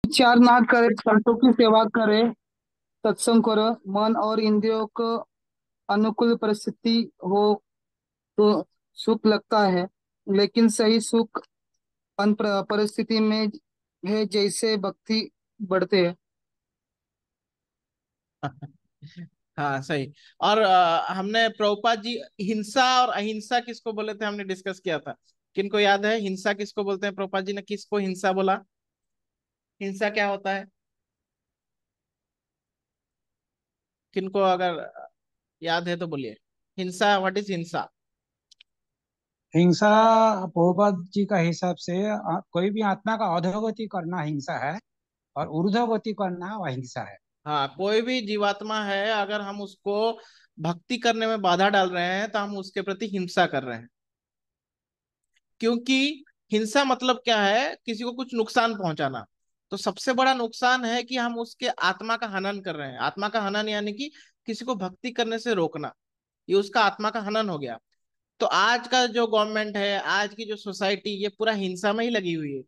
विचार ना करे, संतों की सेवा करे, सत्संग करो, मन और इंद्रियों को अनुकूल परिस्थिति हो तो सुख लगता है। लेकिन सही सुख अन परिस्थिति में है, जैसे भक्ति बढ़ते हैं। हाँ सही। और हमने प्रभुपाद जी हिंसा और अहिंसा किसको बोले थे, हमने डिस्कस किया था। किनको याद है हिंसा किसको बोलते हैं? प्रभुपाद जी ने किसको हिंसा बोला? हिंसा क्या होता है? किनको अगर याद है तो बोलिए। हिंसा, व्हाट इज हिंसा? हिंसा प्रभुपाद जी का हिसाब से कोई भी आत्मा का अधोगति करना हिंसा है, और ऊर्ध्वगति करना अहिंसा है। हाँ, कोई भी जीवात्मा है, अगर हम उसको भक्ति करने में बाधा डाल रहे हैं तो हम उसके प्रति हिंसा कर रहे हैं। क्योंकि हिंसा मतलब क्या है? किसी को कुछ नुकसान पहुंचाना। तो सबसे बड़ा नुकसान है कि हम उसके आत्मा का हनन कर रहे हैं। आत्मा का हनन यानी कि किसी को भक्ति करने से रोकना, ये उसका आत्मा का हनन हो गया। तो आज का जो गवर्नमेंट है, आज की जो सोसाइटी, ये पूरा हिंसा में ही लगी हुई है।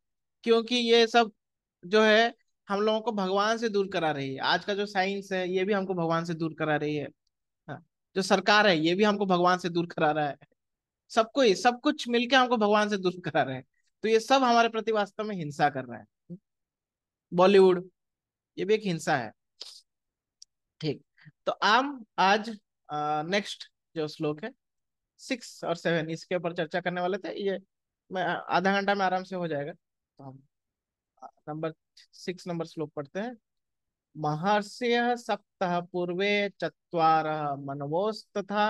क्योंकि ये सब जो है हम लोगों को भगवान से दूर करा रही है। आज का जो साइंस है ये भी हमको भगवान से दूर करा रही है। हाँ, जो सरकार है ये भी हमको भगवान से दूर करा रहा है। सबको ही सब कुछ मिलके हमको भगवान से दूर करा रहे हैं। तो ये सब हमारे प्रति वास्तव में हिंसा कर रहे हैं। बॉलीवुड, ये भी एक हिंसा है। ठीक। तो हम आज नेक्स्ट जो श्लोक है 6 और 7, इसके ऊपर चर्चा करने वाले थे। ये मैं आधा घंटा में आराम से हो जाएगा। तो हम नंबर 6 नंबर श्लोक पढ़ते हैं। महर्षय सप्तः पूर्वे चत्वारः मनवोस्तथा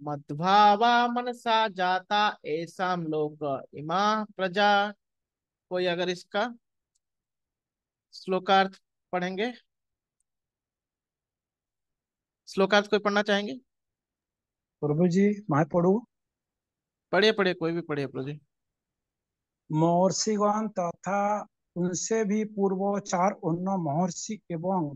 मद्भावा मनसा जाता ऐसाम लोक इमा प्रजा। कोई अगर इसका श्लोकार्थ पढ़ेंगे, श्लोकार्थ कोई पढ़ना चाहेंगे? प्रभु जी, मैं पढ़ू। पढ़िए पढ़िए, कोई भी पढ़िए प्रभु जी। महर्षिगण तथा उनसे भी पूर्व चार उन्न महर्षि एवं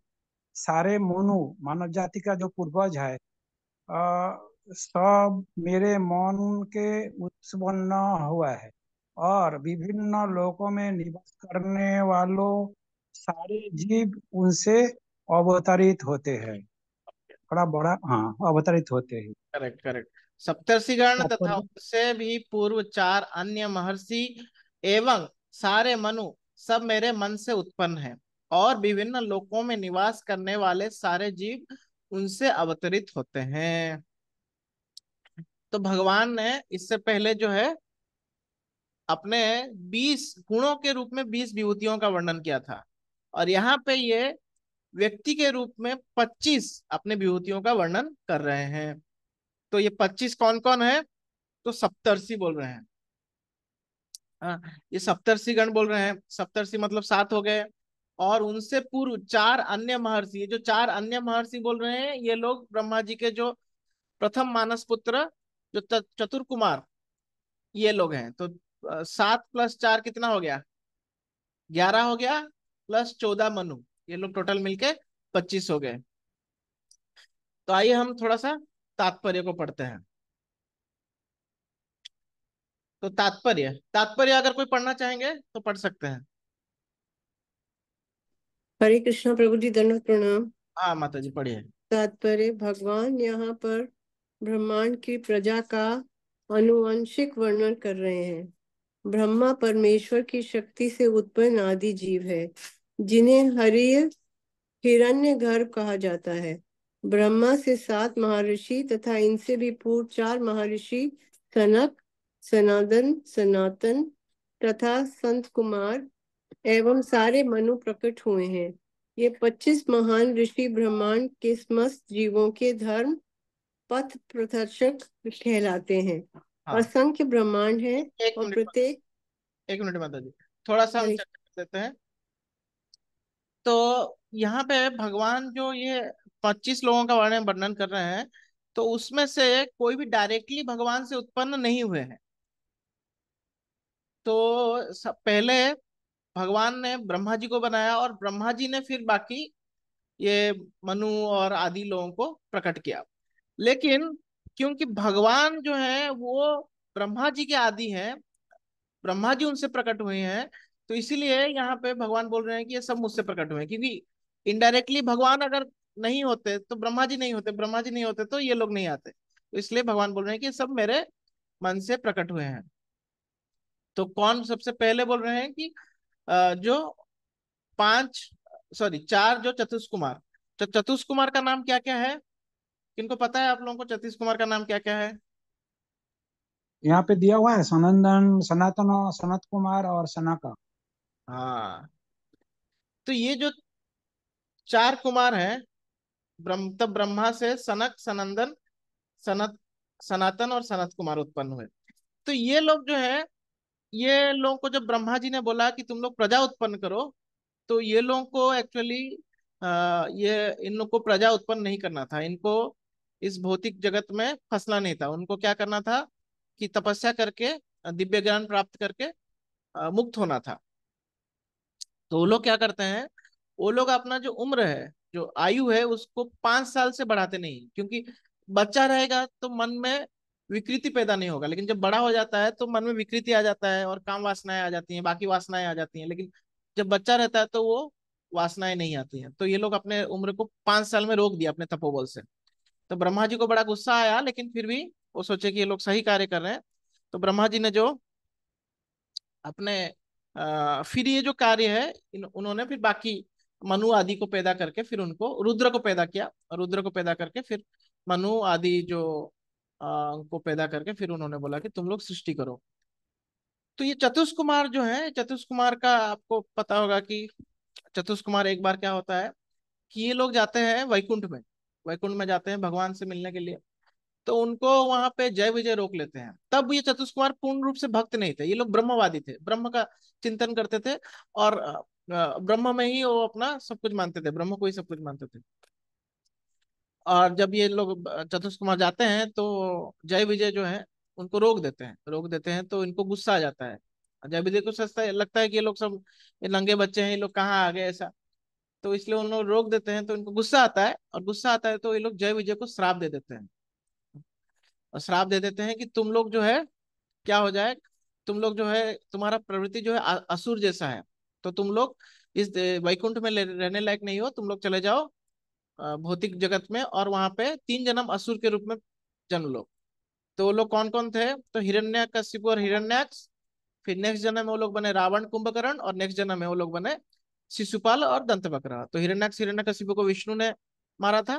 सारे मनु, मानव जाति का जो पूर्वज है, अ, सब मेरे मन के उत्पन्न हुआ है, और विभिन्न लोकों में निवास करने वालों सारे जीव उनसे अवतरित होते हैं। बड़ा बड़ा, हाँ, अवतरित होते हैं। Correct correct. सप्तर्षिगण तथा तात्पर्य। उससे भी पूर्व चार अन्य महर्षि एवं सारे मनु सब मेरे मन से उत्पन्न हैं, और विभिन्न लोकों में निवास करने वाले सारे जीव उनसे अवतरित होते हैं। तो भगवान ने इससे पहले जो है अपने 20 गुणों के रूप में 20 विभूतियों का वर्णन किया था। और यहाँ पे ये व्यक्ति के रूप में 25 अपने विभूतियों का वर्णन कर रहे हैं। तो ये 25 कौन कौन है? तो सप्तर्षि बोल रहे हैं। हाँ, ये सप्तर्षि गण बोल रहे हैं। सप्तर्षि मतलब 7 हो गए। और उनसे पूर्व चार अन्य महर्षि, ये जो चार अन्य महर्षि बोल रहे हैं ये लोग ब्रह्मा जी के जो प्रथम मानस पुत्र, जो चतुर कुमार, ये लोग हैं। तो 7 + 4 कितना हो गया? 11 हो गया, प्लस 14 मनु, ये लोग टोटल मिलके 25 हो गए। तो आइए हम थोड़ा सा तात्पर्य को पढ़ते हैं। तो तात्पर्य तात्पर्य अगर कोई पढ़ना चाहेंगे तो पढ़ सकते हैं। हरे कृष्णा प्रभु जी, दंडवत प्रणाम। हाँ माता जी पढ़िए। तात्पर्य: भगवान यहाँ पर ब्रह्मांड की प्रजा का अनुवांशिक वर्णन कर रहे हैं। ब्रह्मा परमेश्वर की शक्ति से उत्पन्न आदि जीव है, जिन्हें हरिय हिरण्य गर्भ कहा जाता है। ब्रह्मा से 7 महर्षि तथा इनसे भी पूर्व 4 महर्षि सनक, सनातन, सनातन तथा संत कुमार एवं सारे मनु प्रकट हुए हैं। ये 25 महान ऋषि ब्रह्मांड के समस्त जीवों के धर्म पथ प्रदर्शक कहलाते हैं। हाँ, असंख्य ब्रह्मांड है एक और मिनट, प्रत्येक। एक मिनट माता जी, थोड़ा सा हम हरे चर्चा कर देते हैं। तो यहाँ पे भगवान जो ये 25 लोगों का वर्णन वर्णन कर रहे हैं, तो उसमें से कोई भी डायरेक्टली भगवान से उत्पन्न नहीं हुए हैं। तो सब पहले भगवान ने ब्रह्मा जी को बनाया, और ब्रह्मा जी ने फिर बाकी ये मनु और आदि लोगों को प्रकट किया। लेकिन क्योंकि भगवान जो है वो ब्रह्मा जी के आदि हैं, ब्रह्मा जी उनसे प्रकट हुए हैं, तो इसीलिए यहाँ पे भगवान बोल रहे हैं कि ये सब मुझसे प्रकट हुए हैं, क्योंकि इनडायरेक्टली भगवान अगर नहीं होते तो ब्रह्मा जी नहीं होते, ब्रह्मा जी नहीं होते तो ये लोग नहीं आते। तो इसलिए भगवान बोल रहे हैं कि ये सब मेरे मन से प्रकट हुए हैं। तो कौन सबसे पहले बोल रहे हैं कि जो पांच, सॉरी चार जो चतुष्कुमार, तो चतुष्कुमार का नाम क्या क्या है? किनको पता है आप लोगों को चतुष्कुमार का नाम क्या क्या है? यहाँ पे दिया हुआ है सनंदन, सनातन, सनत कुमार और सनाका। हाँ, तो ये जो चार कुमार हैं, तब ब्रह्मा से सनक, सनंदन, सनत, सनातन और सनत कुमार उत्पन्न हुए। तो ये लोग जो है, ये लोगों को जब ब्रह्मा जी ने बोला कि तुम लोग प्रजा उत्पन्न करो, तो ये लोगों को एक्चुअली ये इन लोग को प्रजा उत्पन्न नहीं करना था। इनको इस भौतिक जगत में फंसना नहीं था। उनको क्या करना था कि तपस्या करके दिव्य ज्ञान प्राप्त करके मुक्त होना था। तो वो लोग क्या करते हैं, वो लोग अपना जो उम्र है, जो आयु है, उसको 5 साल से बढ़ाते नहीं, क्योंकि बच्चा रहेगा तो मन में विकृति पैदा नहीं होगा, लेकिन जब बड़ा हो जाता है तो मन में विकृति आ जाता है और काम वासनाएं आ जाती हैं, बाकी वासनाएं आ जाती हैं। लेकिन जब बच्चा रहता है तो वो वासनाएं नहीं आती हैं। तो ये लोग अपने उम्र को 5 साल में रोक दिया अपने तपोबल से। तो ब्रह्मा जी को बड़ा गुस्सा आया, लेकिन फिर भी वो सोचे कि ये लोग सही कार्य कर रहे हैं। तो ब्रह्मा जी ने जो अपने फिर ये जो कार्य है, उन्होंने फिर बाकी मनु आदि को पैदा करके फिर उनको रुद्र को पैदा किया, और रुद्र को पैदा करके फिर मनु आदि जो को पैदा करके फिर उन्होंने बोला कि तुम लोग सृष्टि करो। तो ये चतुष्कुमार जो है, चतुष्कुमार का आपको पता होगा कि चतुष्कुमार एक बार क्या होता है कि ये लोग जाते हैं वैकुंठ में, वैकुंठ में जाते हैं भगवान से मिलने के लिए। तो उनको वहां पे जय विजय रोक लेते हैं। तब ये चतुष्कुमार पूर्ण रूप से भक्त नहीं थे, ये लोग ब्रह्मवादी थे, ब्रह्म का चिंतन करते थे, और ब्रह्म में ही वो अपना सब कुछ मानते थे, ब्रह्म को ही सब कुछ मानते थे। और जब ये लोग चतुष्कुमार जाते हैं तो जय विजय जो है उनको रोक देते हैं, रोक देते हैं। तो इनको गुस्सा आ जाता है। जय विजय को सस्ता लगता है कि ये लोग सब, ये नंगे बच्चे हैं, ये लोग कहाँ आ गए ऐसा। तो इसलिए उन लोग रोक देते हैं। तो इनको गुस्सा आता है, और गुस्सा आता है तो ये लोग जय विजय को श्राप दे देते हैं, और श्राप दे देते हैं कि तुम लोग जो है क्या हो जाए, तुम लोग जो है तुम्हारा प्रवृत्ति जो है असुर जैसा है, तो तुम लोग इस वैकुंठ में रहने लायक नहीं हो, तुम लोग चले जाओ भौतिक जगत में, और वहां पे 3 जन्म असुर के रूप में जन्म लो। तो वो लोग कौन कौन थे? तो हिरण्यकशिपु और हिरण्याक्ष। फिर नेक्स्ट जन्म में वो लोग बने रावण, कुंभकर्ण, और नेक्स्ट जन्म में वो लोग बने शिशुपाल और दंतवक्र। तो हिरण्याक्ष हिरण्यकशिपु को विष्णु ने मारा था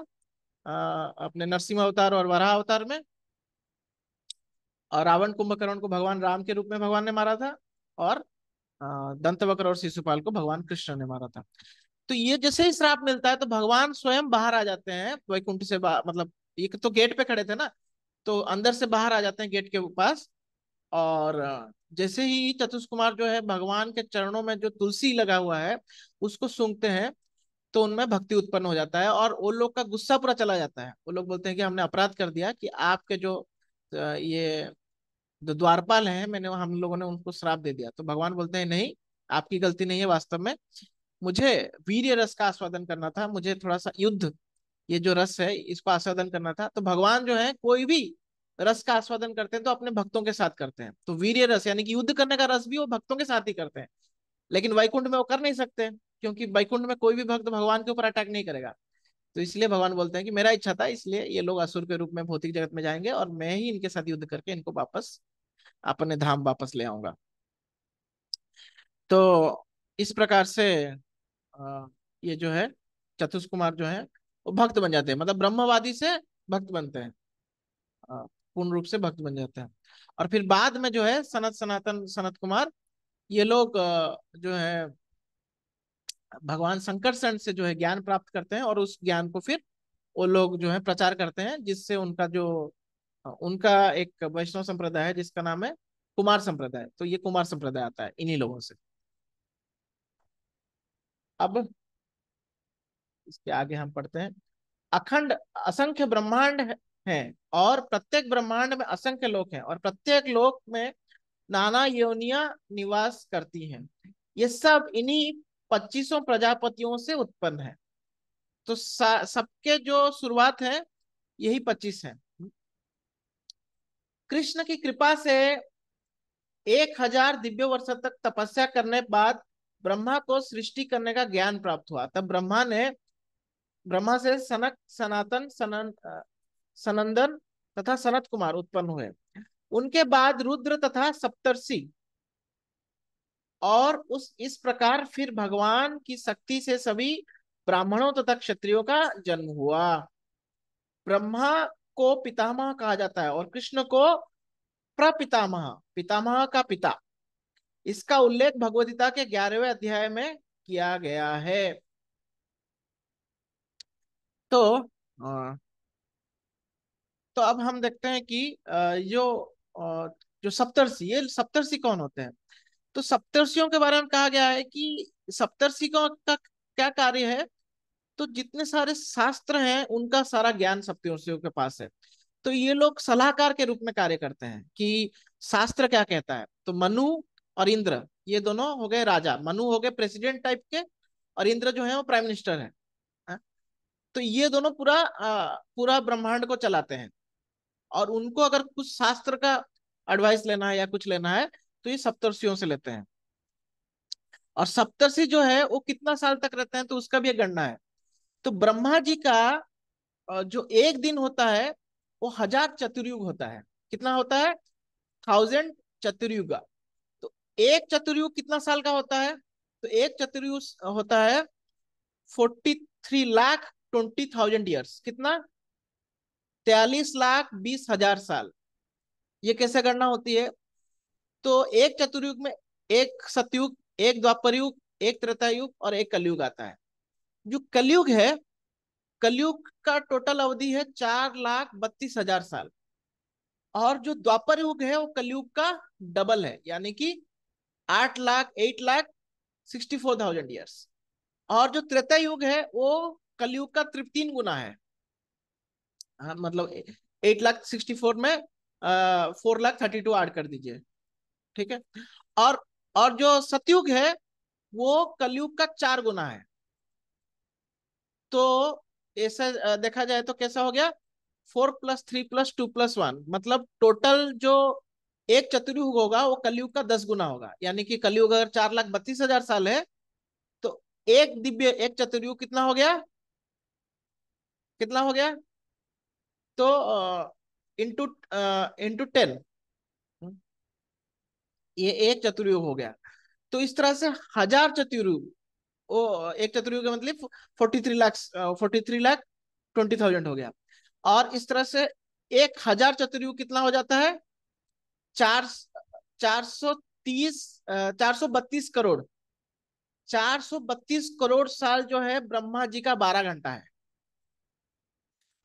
अपने नरसिंह अवतार और वराह अवतार में। और रावण कुंभकर्ण को भगवान राम के रूप में भगवान ने मारा था। और दंतवक्र और शिशुपाल को भगवान कृष्ण ने मारा था। तो ये जैसे ही श्राप मिलता है तो भगवान स्वयं बाहर आ जाते हैं वैकुंठ से, मतलब ये तो गेट पे खड़े थे ना, तो अंदर से बाहर आ जाते हैं गेट के पास। और जैसे ही चतुष्कुमार जो है भगवान के चरणों में जो तुलसी लगा हुआ है उसको सूंघते हैं, तो उनमें भक्ति उत्पन्न हो जाता है, और वो लोग का गुस्सा पूरा चला जाता है। वो लोग बोलते हैं कि हमने अपराध कर दिया कि आपके जो ये जो द्वारपाल हैं, मैंने हम लोगों ने उनको श्राप दे दिया। तो भगवान बोलते हैं नहीं, आपकी गलती नहीं है, वास्तव में मुझे वीर्य रस का आस्वादन करना था, मुझे थोड़ा सा युद्ध, ये जो रस है इसको आस्वादन करना था। तो भगवान जो है कोई भी रस का आस्वादन करते हैं तो अपने भक्तों के साथ करते हैं। तो वीर्य रस यानी कि युद्ध करने का रस भी वो भक्तों के साथ ही करते हैं। लेकिन वैकुंठ में वो कर नहीं सकते, क्योंकि वैकुंठ में कोई भी भक्त भगवान के ऊपर अटैक नहीं करेगा। तो इसलिए भगवान बोलते हैं कि मेरा इच्छा था, इसलिए ये लोग असुर के रूप में भौतिक जगत में जाएंगे, और मैं ही इनके साथ युद्ध करके इनको वापस अपने धाम वापस ले आऊंगा। तो इस प्रकार से अ, ये जो है चतुष्कुमार जो है वो भक्त बन जाते हैं, मतलब ब्रह्मवादी से भक्त बनते हैं, पूर्ण रूप से भक्त बन जाते हैं। और फिर बाद में जो है सनत, सनातन, सनत कुमार, ये लोग जो है भगवान शंकरषण से जो है ज्ञान प्राप्त करते हैं, और उस ज्ञान को फिर वो लोग जो है प्रचार करते हैं, जिससे उनका जो उनका एक वैष्णव संप्रदाय है जिसका नाम है कुमार संप्रदाय। तो ये कुमार संप्रदाय आता है इन्हीं लोगों से। अब इसके आगे हम पढ़ते हैं। अखंड असंख्य ब्रह्मांड हैं, और प्रत्येक ब्रह्मांड में असंख्य लोक हैं, और प्रत्येक लोक में नाना योनियां निवास करती हैं। ये सब इन्हीं 25 प्रजापतियों से उत्पन्न है। तो सबके जो शुरुआत है यही 25 है। कृष्ण की कृपा से 1000 दिव्य वर्ष तक तपस्या करने बाद ब्रह्मा को सृष्टि करने का ज्ञान प्राप्त हुआ। तब ब्रह्मा से सनक, सनातन, सनंदन तथा सनत कुमार उत्पन्न हुए। उनके बाद रुद्र तथा सप्तर्षि, और इस प्रकार फिर भगवान की शक्ति से सभी ब्राह्मणों तथा क्षत्रियों का जन्म हुआ। ब्रह्मा को पितामह कहा जाता है और कृष्ण को प्रपितामह, पितामह का पिता। इसका उल्लेख भगवद्गीता के 11वें अध्याय में किया गया है। तो अ, तो अब हम देखते हैं कि जो सप्तर्षि, ये सप्तर्षि कौन होते हैं। तो सप्तर्षियों के बारे में कहा गया है कि सप्तर्षि का क्या कार्य है। तो जितने सारे शास्त्र हैं उनका सारा ज्ञान सप्तर्षियों के पास है। तो ये लोग सलाहकार के रूप में कार्य करते हैं कि शास्त्र क्या कहता है। तो मनु और इंद्र, ये दोनों हो गए राजा। मनु हो गए प्रेसिडेंट टाइप के, और इंद्र जो है वो प्राइम मिनिस्टर है। हाँ? तो ये दोनों पूरा ब्रह्मांड को चलाते हैं, और उनको अगर कुछ शास्त्र का एडवाइस लेना है या कुछ लेना है तो ये सप्तर्षियों से लेते हैं। और सप्तर्षि जो है वो कितना साल तक रहते हैं तो उसका भी एक गणना है। तो ब्रह्मा जी का जो एक दिन होता है वो 1000 चतुर्युग होता है। कितना होता है? 1000 चतुर्युग। तो एक चतुर्युग कितना साल का होता है? तो एक चतुर्युग होता है 43,20,000 ईयर्स। कितना? 43,20,000 साल। ये कैसे गणना होती है? तो एक चतुर्युग में एक सतयुग, एक द्वापर युग, एक त्रेता युग और एक कलयुग आता है। जो कलयुग है, कलयुग का टोटल अवधि है 4,32,000 साल। और जो द्वापर युग है वो कलयुग का डबल है, यानी कि 8,64,000 ईयर्स। और जो त्रेता युग है वो कलयुग का 3 गुना है। हाँ, मतलब 8,64 में 4,32 ऐड कर दीजिए, ठीक है। और जो सतयुग है वो कलयुग का 4 गुना है। तो ऐसा देखा जाए तो कैसा हो गया? 4+3+2+1, मतलब टोटल जो एक चतुर्युग होगा वो कलयुग का 10 गुना होगा। यानी कि कलयुग अगर 4,32,000 साल है तो एक चतुर्युग कितना हो गया? कितना हो गया? तो इंटू इंटू 10, ये एक चतुर्युग हो गया। तो इस तरह से 1000 चतुर्युग, वो एक चतुर्युग का मतलब 43,20,000 हो गया। और इस तरह से 1,000 चतुर्युग कितना हो जाता है? चार 430 432 करोड़। 432 करोड़ साल जो है ब्रह्मा जी का 12 घंटा है।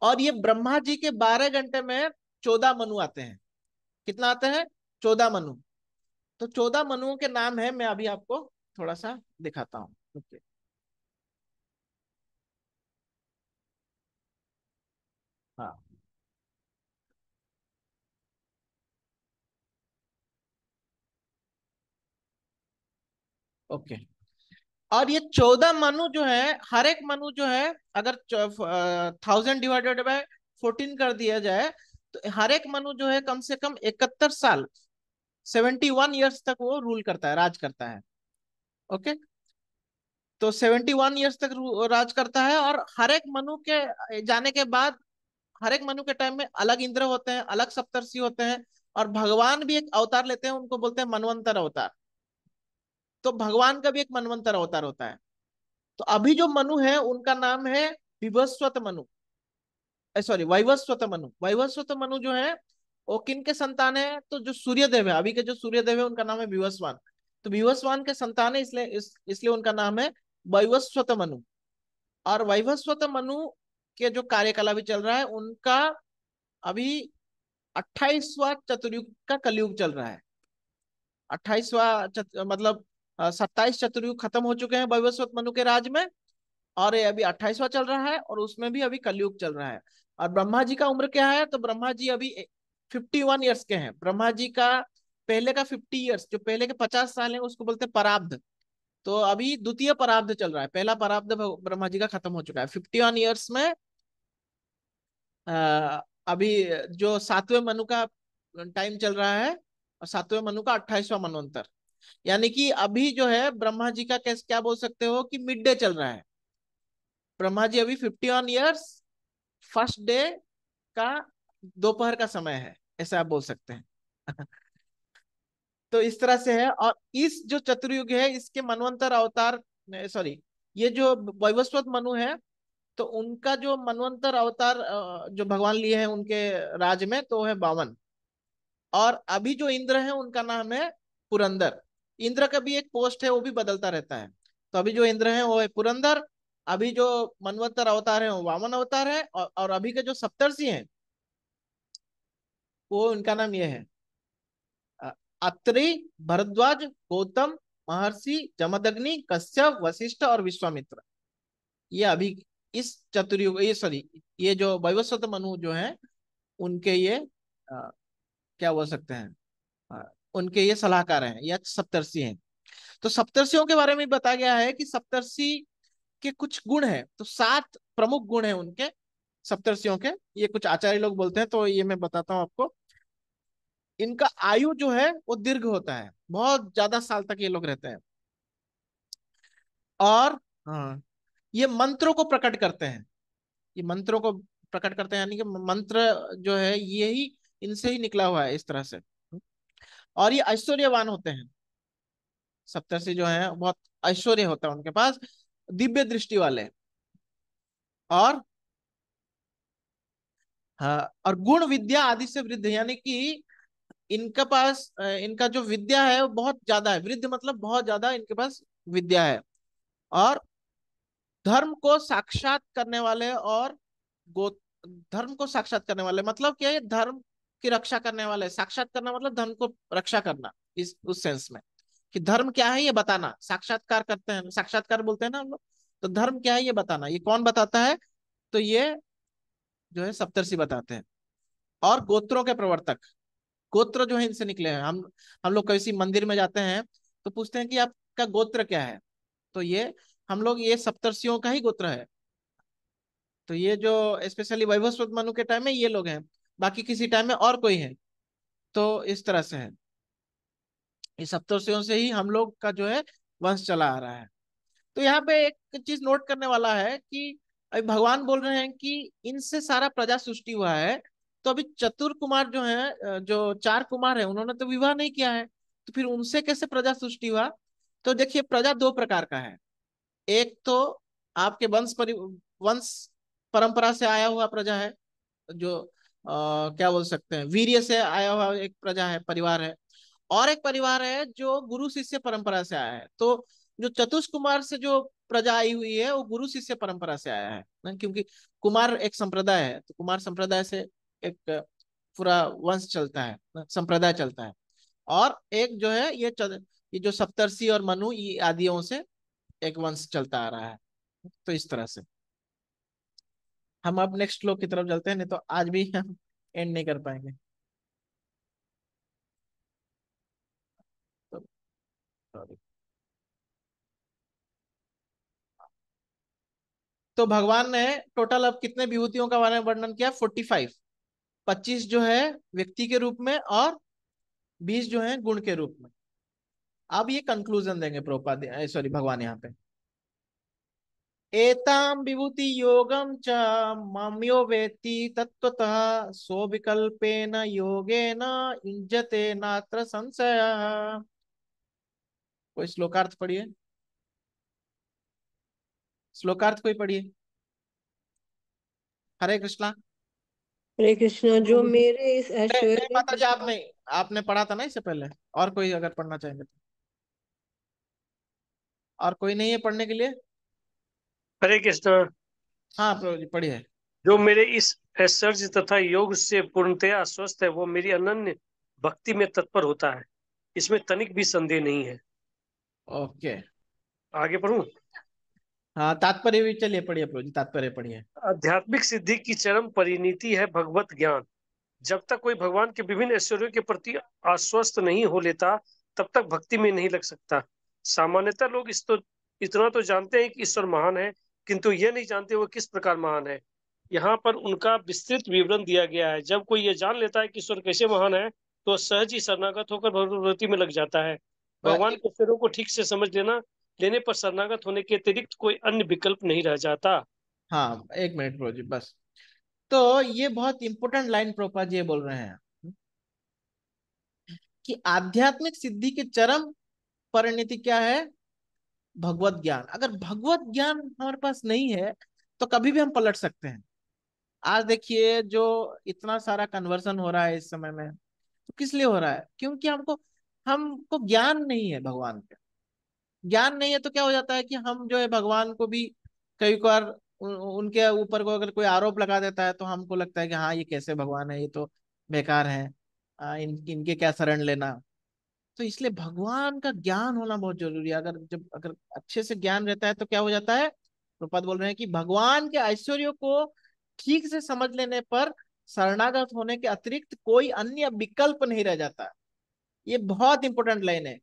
और ये ब्रह्मा जी के 12 घंटे में 14 मनु आते हैं। कितना आते हैं? 14 मनु। तो 14 मनुओं के नाम है, मैं अभी आपको थोड़ा सा दिखाता हूँ। ओके। हाँ, ओके। और ये 14 मनु जो है, हर एक मनु जो है, अगर 1000 डिवाइडेड बाय 14 कर दिया जाए तो हर एक मनु जो है कम से कम 71 साल, 71 ईयर्स तक वो रूल करता है, राज करता है। ओके। तो 71 ईयर्स तक राज करता है। और हर एक मनु के जाने के बाद, हर एक मनु के टाइम में अलग इंद्र होते हैं, अलग सप्तर्षि होते हैं, और भगवान भी एक अवतार लेते हैं, उनको बोलते हैं मनवंतर अवतार। तो भगवान का भी एक मनवंतर अवतार होता है। तो अभी जो मनु है उनका नाम है विवस्वत मनु, सॉरी वैवस्वत मनु। वैवस्वत मनु जो है वो किन के संतान है? तो जो सूर्यदेव है, अभी के जो सूर्यदेव है उनका नाम है विवस्वान। तो विवस्वान के संतान है, इसलिए उनका नाम है वैवस्वत मनु। और वैवस्वत मनु के जो कार्यकाल अभी चल रहा है उनका अभी 28वां चतुर्युग का कलयुग चल रहा है। मतलब 27 चतुर्युग खत्म हो चुके हैं वैवस्वत मनु के राज में, और ये अभी 28वां चल रहा है, और उसमें भी अभी कलयुग चल रहा है। और ब्रह्मा जी का उम्र क्या है? तो ब्रह्मा जी अभी 51 ईयर्स के हैं। ब्रह्मा जी का पहले का 50 ईयर्स, जो पहले के 50 साल है उसको बोलते हैं पराब्ध। तो अभी द्वितीय पराब्ध चल रहा है, पहला पराब्ध ब्रह्मा जी का खत्म हो चुका है। 51 ईयर्स में अभी जो 7वें मनु का टाइम चल रहा है, और सातवें मनु का 28वां मनवंतर। यानी कि अभी जो है ब्रह्मा जी का कैसे क्या बोल सकते हो कि मिड डे चल रहा है। ब्रह्मा जी अभी 51 ईयर्स फर्स्ट डे का दोपहर का समय है, ऐसा आप बोल सकते हैं। तो इस तरह से है। और इस जो चतुर्युग है इसके मनवंतर अवतार, सॉरी, ये जो वैवस्वत मनु है तो उनका जो मनवंतर अवतार जो भगवान लिए हैं उनके राज में तो है 52। और अभी जो इंद्र है उनका नाम है पुरंदर। इंद्र का भी एक पोस्ट है, वो भी बदलता रहता है। तो अभी जो इंद्र है वो है पुरंदर। अभी जो मनवंतर अवतार है वो वामन अवतार है। और अभी के जो सप्तर्षि हैं वो उनका नाम ये है अत्रि, भरद्वाज, गौतम, महर्षि, जमदग्नि, कश्यप, वशिष्ठ और विश्वामित्र। ये अभी इस चतुर्युग, ये सॉरी, ये जो वैवस्वत मनु जो है उनके ये क्या बोल सकते हैं, अ, उनके ये सलाहकार हैं या सप्तर्षि हैं। तो सप्तर्षियों के बारे में बताया गया है कि सप्तर्षि के कुछ गुण हैं। तो 7 प्रमुख गुण हैं उनके सप्तर्षियों के। ये कुछ आचार्य लोग बोलते हैं तो ये मैं बताता हूँ आपको। इनका आयु जो है वो दीर्घ होता है, बहुत ज्यादा साल तक ये लोग रहते हैं। और हाँ, ये मंत्रों को प्रकट करते हैं। ये मंत्रों को प्रकट करते हैं यानी कि मंत्र जो है ये ही इनसे ही निकला हुआ है इस तरह से। और ये ऐश्वर्यवान होते हैं। सप्तर्षि जो है बहुत ऐश्वर्य होता है उनके पास, दिव्य दृष्टि वाले। और हाँ, और गुण विद्या आदि से वृद्ध, यानी कि इनके पास इनका जो विद्या है वो बहुत ज्यादा है। वृद्ध मतलब बहुत ज्यादा इनके पास विद्या है। और धर्म को साक्षात करने वाले और गो धर्म को साक्षात करने वाले मतलब क्या है, धर्म की रक्षा करने वाले। साक्षात करना मतलब धर्म को रक्षा करना, इस उस सेंस में कि धर्म क्या है ये बताना। साक्षात्कार करते हैं, साक्षात्कार बोलते हैं ना हम लोग। तो धर्म क्या है ये बताना, ये कौन बताता है? तो ये जो है सप्तर्षि बताते हैं। और गोत्रों के प्रवर्तक, गोत्र जो है इनसे निकले हैं। हम लोग किसी मंदिर में जाते हैं तो पूछते हैं कि आपका गोत्र क्या है, तो ये हम लोग ये सप्तर्षियों का ही गोत्र है। तो ये जो स्पेशली वैवस्वत मनु के टाइम में ये लोग हैं, बाकी किसी टाइम में और कोई है। तो इस तरह से है, इस सप्तर्षियों से ही हम लोग का जो है वंश चला आ रहा है। तो यहाँ पे एक चीज नोट करने वाला है कि अभी भगवान बोल रहे हैं कि इनसे सारा प्रजा सृष्टि हुआ है। तो अभी चतुर कुमार जो है, जो 4 कुमार है, उन्होंने तो विवाह नहीं किया है। तो फिर उनसे कैसे प्रजा सृष्टि हुआ? तो देखिए प्रजा 2 प्रकार का है। एक तो आपके वंश परंपरा से आया हुआ प्रजा है, जो क्या बोल सकते हैं, वीर्य से आया हुआ एक प्रजा है, परिवार है। और एक परिवार है जो गुरु शिष्य परंपरा से आया है। तो जो चतुष कुमार से जो प्रजा आई हुई है वो गुरु शिष्य परंपरा से आया है ना, क्योंकि कुमार एक संप्रदाय है। तो कुमार संप्रदाय से एक पूरा वंश चलता है, संप्रदाय चलता है। और एक जो है ये जो सप्तर्षि और मनु ये आदियों से एक वंश चलता आ रहा है। तो इस तरह से हम अब नेक्स्ट श्लोक की तरफ चलते हैं, नहीं तो आज भी हम एंड नहीं कर पाएंगे। तो, sorry। तो भगवान ने टोटल अब कितने विभूतियों का वर्णन किया? 45। 25 जो है व्यक्ति के रूप में और 20 जो है गुण के रूप में। अब ये कंक्लूजन देंगे प्रभुपाद, सॉरी भगवान यहाँ पे। एताम विभूति योगम च मम्यो वेत्ति तत्वतः सो विकल्पेन योगेन युज्यते नात्र संशय। कोई श्लोकार्थ पढ़िए, श्लोकार्थ कोई पढ़िए। हरे कृष्णा। हरे कृष्णा। जो मेरे इस नहीं नहीं ऐश्वर्य माता जी, आप नहीं, आपने पढ़ा था ना इससे पहले। और कोई अगर पढ़ना चाहेंगे तो, और कोई नहीं है पढ़ने के लिए? हरे कृष्णा। हाँ प्रभु जी पढ़िए। जो मेरे इस ऐश्वर्य तथा योग से पूर्णतया आश्वस्त है वो मेरी अनन्य भक्ति में तत्पर होता है, इसमें तनिक भी संदेह नहीं है। ओके। आगे पढ़ूं? हाँ तात्पर्य भी, चलिए पढ़िए प्रभु जी, तात्पर्य पढ़िए। आध्यात्मिक सिद्धि की चरम परिणति है भगवत ज्ञान। जब तक कोई भगवान के विभिन्न ऐश्वर्यों के प्रति आश्वस्त नहीं हो लेता तब तक भक्ति में नहीं लग सकता। सामान्यतः लोग इतना तो जानते हैं कि ईश्वर महान है, किंतु यह नहीं जानते वो किस प्रकार महान है। यहाँ पर उनका विस्तृत विवरण दिया गया है। जब कोई ये जान लेता है कि ईश्वर कैसे महान है तो सहज ही शरणागत होकर भगवती में लग जाता है। भगवान ब- के स्वरों को ठीक से समझ लेने पर शरणागत होने के अतिरिक्त कोई अन्य विकल्प नहीं रह जाता। हाँ, एक मिनट ब्रो जी, बस। तो ये बहुत इंपॉर्टेंट लाइन प्रभुपाद जी ये बोल रहे हैं कि आध्यात्मिक सिद्धि की चरम परिणति क्या है? भगवत ज्ञान। अगर भगवत ज्ञान हमारे पास नहीं है तो कभी भी हम पलट सकते हैं। आज देखिए जो इतना सारा कन्वर्सन हो रहा है इस समय में, तो किस लिए हो रहा है? क्योंकि हमको हमको ज्ञान नहीं है भगवान का। ज्ञान नहीं है तो क्या हो जाता है कि हम जो है भगवान को भी कई बार उनके ऊपर को अगर कोई आरोप लगा देता है तो हमको लगता है कि हाँ ये कैसे भगवान है, ये तो बेकार है, इनके क्या शरण लेना। तो इसलिए भगवान का ज्ञान होना बहुत जरूरी है। अगर अच्छे से ज्ञान रहता है तो क्या हो जाता है? प्रभुपाद बोल रहे हैं कि भगवान के ऐश्वर्यों को ठीक से समझ लेने पर शरणागत होने के अतिरिक्त कोई अन्य विकल्प नहीं रह जाता। ये बहुत इंपॉर्टेंट लाइन है।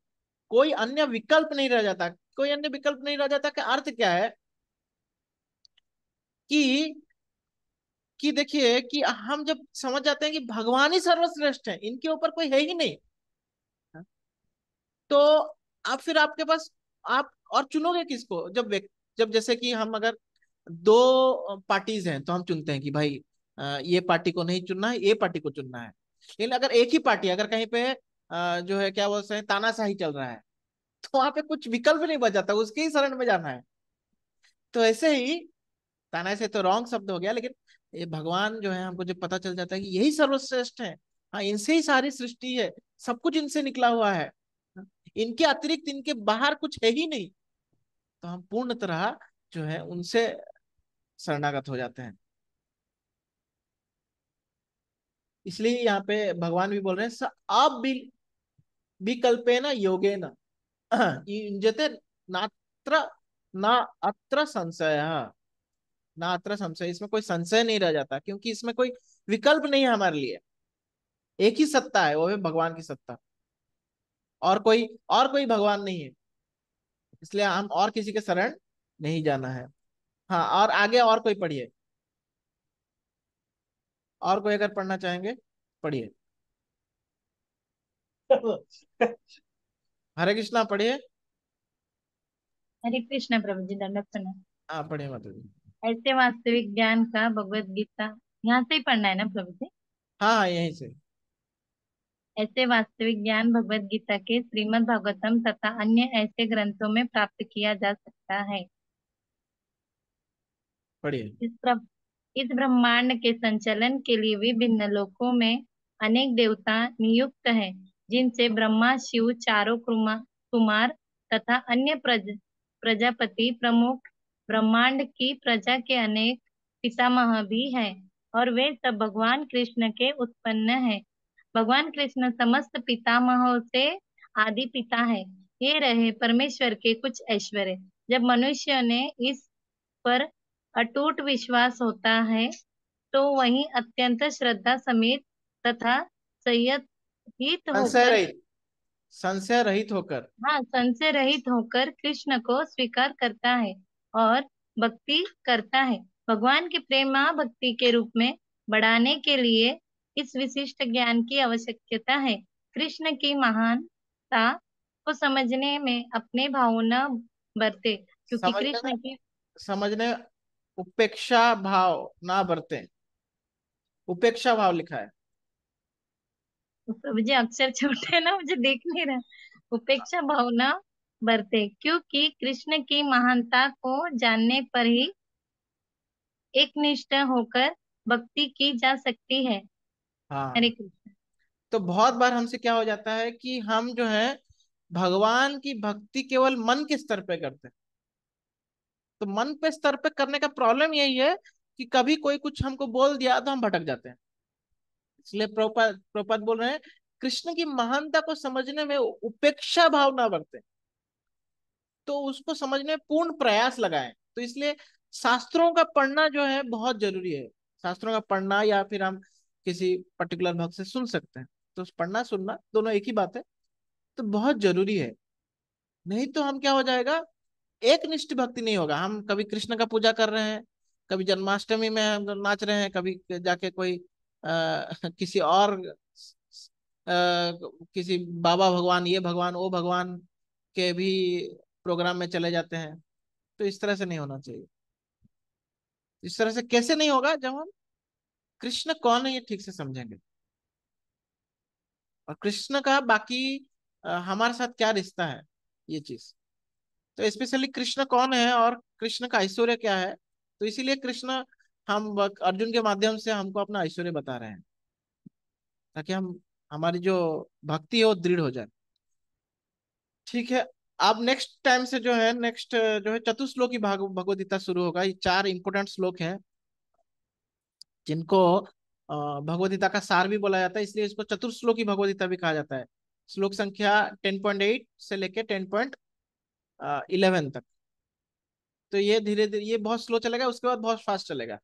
कोई अन्य विकल्प नहीं रह जाता। कोई अन्य विकल्प नहीं रह जाता का अर्थ क्या है? कि देखिए कि हम जब समझ जाते हैं कि भगवान ही सर्वश्रेष्ठ है, इनके ऊपर कोई है ही नहीं, तो आप फिर आपके पास आप और चुनोगे किसको? जब जैसे कि हम अगर दो पार्टीज हैं तो हम चुनते हैं कि भाई ये पार्टी को नहीं चुनना है, ये पार्टी को चुनना है। लेकिन अगर एक ही पार्टी अगर कहीं पे जो है क्या बोलते हैं तानाशाही चल रहा है, तो वहां पे कुछ विकल्प नहीं बच जाता, उसके ही शरण में जाना है। तो ऐसे ही ताना से तो रॉन्ग शब्द हो गया, लेकिन ये भगवान जो है हमको जब पता चल जाता है कि यही सर्वश्रेष्ठ है, हाँ इनसे ही सारी सृष्टि है, सब कुछ इनसे निकला हुआ है, इनके अतिरिक्त इनके बाहर कुछ है ही नहीं, तो हम पूर्ण तरह जो है उनसे शरणागत हो जाते हैं। इसलिए यहाँ पे भगवान भी बोल रहे हैं अब भी विकल्पेन योगेन युञ्जते नात्र ना अत्र संशय, ना अत्र संशय, इसमें कोई संशय नहीं रह जाता, क्योंकि इसमें कोई विकल्प नहीं है हमारे लिए। एक ही सत्ता है, वो है भगवान की सत्ता। और कोई भगवान नहीं है, इसलिए हम और किसी के शरण नहीं जाना है। हाँ, और आगे और कोई पढ़िए, और कोई अगर पढ़ना चाहेंगे पढ़िए। हरे कृष्णा पढ़िए। हरे कृष्ण प्रभु जी, दंडवत प्रणाम। हाँ पढ़िए माता जी। ऐसे वास्तविक ज्ञान का भगवत गीता, यहाँ से ही पढ़ना है ना प्रभु जी? हाँ हाँ यहीं से ऐसे वास्तविक ज्ञान भगवत गीता के श्रीमद् भागवतम तथा अन्य ऐसे ग्रंथों में प्राप्त किया जा सकता है। पढ़िए। इस ब्रह्मांड के संचालन के लिए विभिन्न लोकों में अनेक देवता नियुक्त हैं, जिनसे ब्रह्मा, शिव, चारों कुमार तथा अन्य प्रजापति प्रमुख, ब्रह्मांड की प्रजा के अनेक पितामह भी हैं, और वे सब भगवान कृष्ण के उत्पन्न हैं। भगवान कृष्ण समस्त पितामहों से आदि पिता है। ये रहे परमेश्वर के कुछ ऐश्वर्य। जब मनुष्य ने इस पर अटूट विश्वास होता है, तो वही अत्यंत श्रद्धा समेत तथा संयत संशय होकर, रहित, संशय रहित होकर। हाँ, संशय रहित होकर कृष्ण को स्वीकार करता है और भक्ति करता है। भगवान की प्रेम भक्ति के रूप में बढ़ाने के लिए इस विशिष्ट ज्ञान की आवश्यकता है। कृष्ण की महानता को समझने में अपने भाव न बरते, क्योंकि समझने में कृष्ण की, समझने उपेक्षा भाव ना बरते, उपेक्षा भाव लिखा है। मुझे अक्षर छोटे है ना, मुझे देख नहीं रहा। उपेक्षा भावना बरते, क्योंकि कृष्ण की महानता को जानने पर ही एक निष्ठ होकर भक्ति की जा सकती है। हरे हाँ, कृष्ण। तो बहुत बार हमसे क्या हो जाता है कि हम जो है भगवान की भक्ति केवल मन के स्तर पे करते हैं। तो मन पे स्तर पे करने का प्रॉब्लम यही है कि कभी कोई कुछ हमको बोल दिया तो हम भटक जाते हैं। इसलिए प्रभुपाद प्रभुपाद बोल रहे हैं कृष्ण की महानता को समझने में उपेक्षा भाव ना बरते, तो उसको समझने में पूर्ण प्रयास लगाएं। तो इसलिए शास्त्रों का पढ़ना जो है बहुत जरूरी है। शास्त्रों का पढ़ना या फिर हम किसी पर्टिकुलर भक्त से सुन सकते हैं, तो पढ़ना सुनना दोनों एक ही बात है, तो बहुत जरूरी है। नहीं तो हम क्या हो जाएगा, एक निष्ठ भक्ति नहीं होगा। हम कभी कृष्ण का पूजा कर रहे हैं, कभी जन्माष्टमी में हम नाच रहे हैं, कभी जाके कोई किसी और किसी बाबा भगवान, ये भगवान, वो भगवान के भी प्रोग्राम में चले जाते हैं। तो इस तरह से नहीं होना चाहिए। इस तरह से कैसे नहीं होगा? जब हम कृष्ण कौन है ये ठीक से समझेंगे, और कृष्ण का बाकी हमारे साथ क्या रिश्ता है, ये चीज। तो स्पेशली कृष्ण कौन है और कृष्ण का ऐश्वर्य क्या है, तो इसीलिए कृष्ण हम अर्जुन के माध्यम से हमको अपना ऐश्वर्य बता रहे हैं, ताकि हम हमारी जो भक्ति है वो दृढ़ हो जाए। ठीक है। अब नेक्स्ट टाइम से जो है, नेक्स्ट जो है चतुश्लोकी भगवद गीता शुरू होगा। ये 4 इंपोर्टेंट श्लोक हैं जिनको भगवद गीता का सार भी बोला जाता है, इसलिए इसको चतुर्श्लोकी भगवद गीता भी कहा जाता है। श्लोक संख्या 10.8 से लेके 10.11 तक। तो ये धीरे धीरे ये बहुत स्लो चलेगा, उसके बाद बहुत फास्ट चलेगा।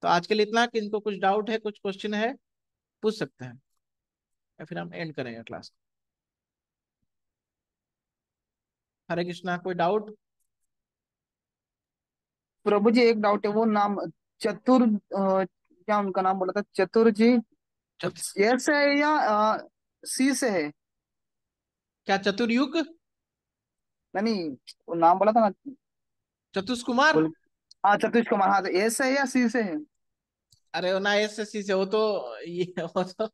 तो आज के लिए इतना। कि इनको कुछ डाउट है, कुछ क्वेश्चन है, पूछ सकते हैं, या फिर हम एंड करेंगे क्लास। हरे कृष्णा, कोई डाउट? प्रभु जी एक डाउट है, वो नाम चतुर क्या उनका नाम बोला था, चतुर जी? यस है या सी से है? क्या चतुर्युग? नहीं नहीं, वो नाम बोला था ना। चतुष्कुमार? बोल। हाँ चतुष कुमार, हाँ तो एस है या सी से है? अरे वो ना एस सी से, वो तो ये वो तो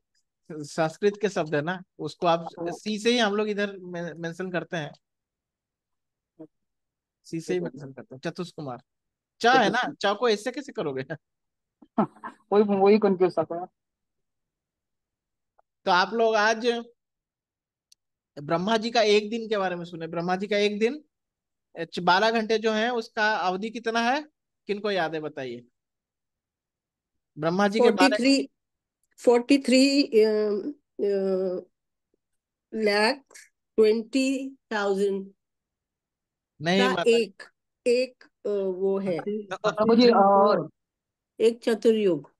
संस्कृत के शब्द है ना, उसको आप तो सी से ही हम लोग इधर मेंशन करते हैं। सी से ही मेंशन करते हैं, चतुष्कुमार। चा है चतुष ना, चा को ऐसे कैसे करोगे? वही वही कंफ्यूज था थोड़ा। तो आप लोग आज ब्रह्मा जी का एक दिन के बारे में सुने। ब्रह्मा जी का एक दिन 12 घंटे जो है, उसका अवधि कितना है? किनको याद है बताइए। ब्रह्मा जी के फोर्टी बारे। थ्री 43 लाख 20,000 नहीं का माता। एक एक वो है, प्रभु जी 43 करोड़। एक चतुर्युग।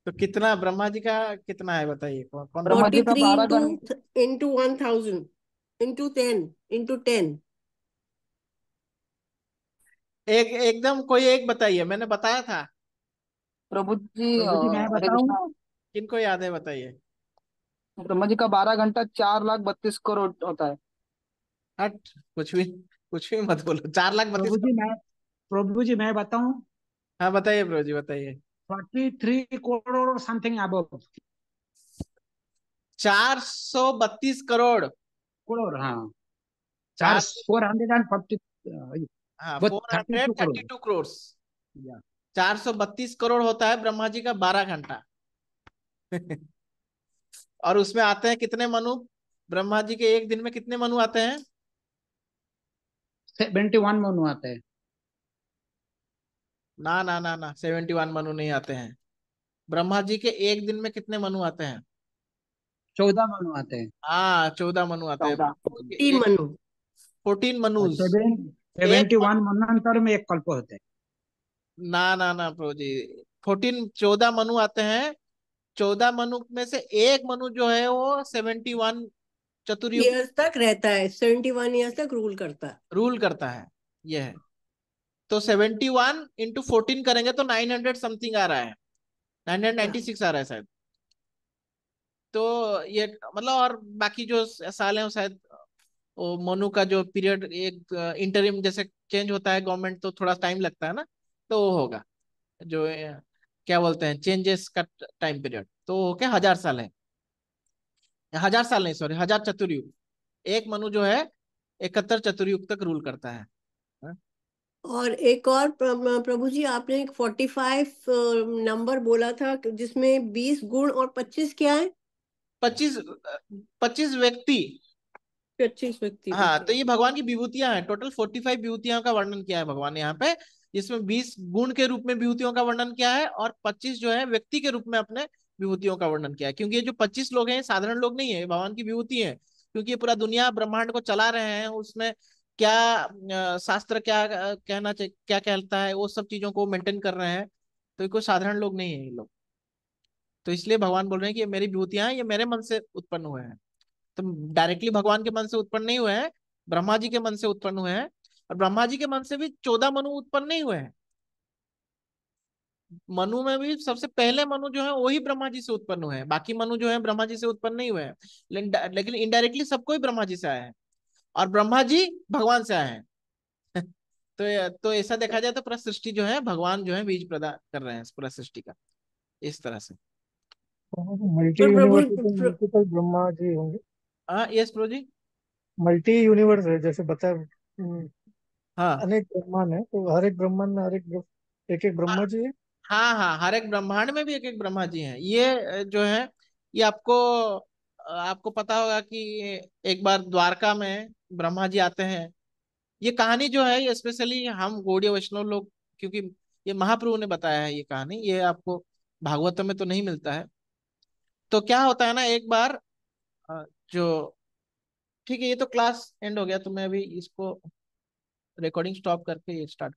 तो कितना ब्रह्मा जी का कितना है बताइए, कौन कौन बता। ब्रह्मा फोर्टी जी का थ्री 12 घंटे। Into 1,000 into ten. एक एकदम कोई एक बताइए, मैंने बताया था। प्रभु जी प्रभु जी मैं हरे बताऊं? कृष्णा। किनको याद है बताइए। ब्रह्मा जी का 12 घंटा 4,32 करोड़ होता है। हट, कुछ भी मत बोलो। 4,32,000। प्रभु जी मैं प्रभु जी मैं बताऊं? हाँ बताइए ब्रो जी, बताइए। 43 करोड़ समथिंग अबव। 432 करोड़। करोड़, हाँ। चार चार 440। हाँ, वो four thirty hundred two thirty crore two crore या 432 करोड़ होता है ब्रह्मा जी का 12 घंटा। और उसमें आते हैं कितने मनु? ब्रह्मा जी के एक दिन में कितने मनु आते हैं? 71 मनु आते हैं। ना ना ना ना, 71 मनु नहीं आते हैं। ब्रह्मा जी के एक दिन में कितने मनु आते हैं? 14 मनु आते हैं। हाँ, 14 मनु आते हैं 14। ब्रह्मा जी के। 3 मनु। 14 और मनुज। एक 71 मन्वंतर में एक कल्प होते हैं। ना ना ना प्रो जी, 14 मनु आते हैं। 14 मनु में से एक मनु जो है वो 71 चतुर्युग ईयर्स तक रहता है, 71 ईयर्स तक रूल करता है। रूल करता है। यह है। तो 71 × 14 करेंगे तो 900 समथिंग आ रहा है, 996 आ रहा है शायद। तो ये मतलब, और बाकी जो साल है वो शायद, वो मनु का जो पीरियड एक इंटरिम जैसे चेंज होता है गवर्नमेंट, तो थोड़ा टाइम लगता है ना। तो वो होगा जो क्या बोलते हैं, चेंजेस का टाइम पीरियड, तो वो क्या 1000 साल है। 1000 साल नहीं, सॉरी, 1000 चतुर्युग। एक मनु जो है 71 चतुर्युग तक रूल करता है। हाँ? और एक और प्रभु जी, आपने एक 45 नंबर बोला था जिसमें 20 गुण और 25 क्या है? 25 25 व्यक्ति। 25 व्यक्ति, हाँ, ओके। तो ये भगवान की विभूतियां हैं। टोटल 45 विभूतियों का वर्णन किया है भगवान ने यहाँ पे, जिसमें 20 गुण के रूप में विभूतियों का वर्णन किया है, और 25 जो है व्यक्ति के रूप में अपने विभूतियों का वर्णन किया है। क्योंकि ये जो 25 लोग हैं ये साधारण लोग नहीं है, ये भगवान की विभूति है। क्योंकि ये पूरा दुनिया ब्रह्मांड को चला रहे हैं, उसमें क्या शास्त्र क्या कहना चाहिए, क्या कहता है, वो सब चीजों को मेंटेन कर रहे हैं। तो ये कोई साधारण लोग नहीं है ये लोग। तो इसलिए भगवान बोल रहे हैं कि ये मेरी विभूतियां हैं, ये मेरे मन से उत्पन्न हुए हैं। तो डायरेक्टली भगवान के मन से उत्पन्न नहीं हुए हैं, ब्रह्मा जी के मन से उत्पन्न हुए हैं। और ब्रह्मा जी के मन से भी 14 मनु उत्पन्न नहीं हुए हैं। मनु में भी सबसे पहले मनु जो है वही ब्रह्मा जी से उत्पन्न हुए हैं, बाकी मनु जो है ब्रह्मा जी से उत्पन्न नहीं हुए हैं, लेकिन इनडायरेक्टली सबको ही ब्रह्मा जी से आए हैं, और ब्रह्मा जी भगवान से आए हैं। तो ऐसा देखा जाए तो पूरा सृष्टि जो है भगवान जो है बीज प्रदान कर रहे हैं पूरा सृष्टि का, इस तरह से। मल्टी पर प्रभु यूनिवर्स तो मल्टीपल ब्रह्मा जी होंगे। हाँ यस प्रो जी। मल्टी यूनिवर्स है जैसे बताया, हाँ अनेक ब्रह्मांड है, तो हर एक ब्रह्मांड में एक एक ब्रह्मा जी है। हाँ हाँ, हर एक ब्रह्मांड में भी एक एक ब्रह्मा जी हैं। ये जो है ये आपको पता होगा कि एक बार द्वारका में ब्रह्मा जी आते हैं। ये कहानी जो है ये स्पेशली हम गौड़ीय वैष्णव लोग, क्योंकि ये महाप्रभु ने बताया है ये कहानी, ये आपको भागवत में तो नहीं मिलता है। तो क्या होता है ना, एक बार जो, ठीक है ये तो क्लास एंड हो गया, तो मैं अभी इसको रिकॉर्डिंग स्टॉप करके ये स्टार्ट